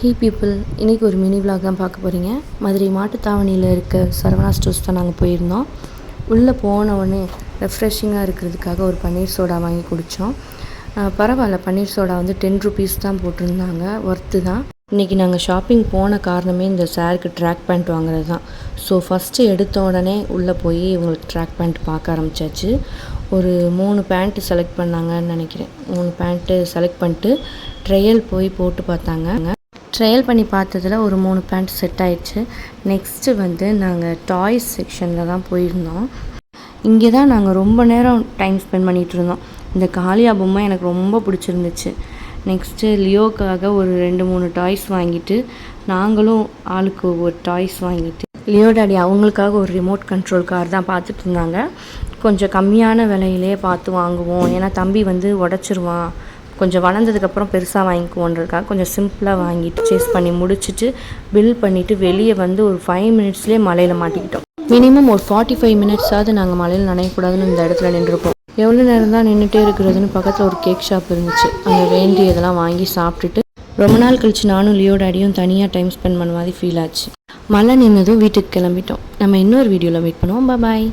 ஹே people, இன்றைக்கி ஒரு mini vlog தான் பார்க்க போகிறீங்க. மதுரை மாட்டுத்தாவணியில் இருக்க சரவணா ஸ்டோர்ஸ் தான் நாங்கள் போயிருந்தோம். உள்ளே போன உடனே ரெஃப்ரெஷிங்காக இருக்கிறதுக்காக ஒரு பன்னீர் சோடா வாங்கி குடித்தோம். பரவாயில்ல, பன்னீர் சோடா வந்து 10 ருபீஸ் தான் போட்டிருந்தாங்க, ஒர்த்து தான். இன்றைக்கி நாங்கள் ஷாப்பிங் போன காரணமே இந்த சாருக்கு ட்ராக் பேண்ட் வாங்குறது தான். ஸோ ஃபஸ்ட்டு எடுத்த உடனே உள்ளே போய் இவங்களுக்கு ட்ராக் பேண்ட் பார்க்க ஆரம்பித்தாச்சு. ஒரு 3 பேண்ட்டு செலக்ட் பண்ணாங்கன்னு நினைக்கிறேன். 3 பேண்ட்டு செலக்ட் பண்ணிட்டு ட்ரையல் போய் போட்டு பார்த்தாங்க. ட்ரையல் பண்ணி பார்த்ததில் ஒரு 3 பேண்ட் செட் ஆயிடுச்சு. நெக்ஸ்ட்டு வந்து நாங்கள் டாய்ஸ் செக்ஷனில் தான் போயிருந்தோம். இங்கே தான் நாங்கள் ரொம்ப நேரம் டைம் ஸ்பெண்ட் பண்ணிகிட்டு இருந்தோம். இந்த காளியா பொம்மை எனக்கு ரொம்ப பிடிச்சிருந்துச்சு. நெக்ஸ்ட்டு லியோக்காக ஒரு 2-3 டாய்ஸ் வாங்கிட்டு நாங்களும் ஆளுக்கு ஒரு டாய்ஸ் வாங்கிட்டு லியோ டாடி அவங்களுக்காக ஒரு ரிமோட் கண்ட்ரோல் கார் தான் பார்த்துட்டு இருந்தாங்க. கொஞ்சம் கம்மியான விலையிலே பார்த்து வாங்குவோம், ஏன்னா தம்பி வந்து உடச்சிருவான், கொஞ்சம் வளர்ந்ததுக்கப்புறம் பெருசாக வாங்கிக்குவோன்றதுக்காக கொஞ்சம் சிம்பிளாக வாங்கிட்டு சேஸ் பண்ணி முடிச்சுட்டு பில் பண்ணிவிட்டு வெளியே வந்து ஒரு 5 மினிட்ஸ்லேயே மலையில் மாட்டிக்கிட்டோம். மினிமம் ஒரு 45 மினிட்ஸாவது நாங்கள் மலையில் நனையக்கூடாதுன்னு இந்த இடத்துல நின்றுருப்போம். எவ்வளோ நேரம் தான் நின்றுட்டே இருக்கிறதுன்னு பக்கத்தில் ஒரு கேக் ஷாப் இருந்துச்சு. அங்கே வேண்டியதெல்லாம் வாங்கி சாப்பிட்டுட்டு ரொம்ப நாள் கழிச்சு நானும் லியோ டாடியும் தனியாக டைம் ஸ்பெண்ட் பண்ண மாதிரி ஃபீல் ஆச்சு. மழை நின்னதும் வீட்டுக்கு கிளம்பிட்டோம். நம்ம இன்னொரு வீடியோவில் மீட் பண்ணுவோம். பாய்.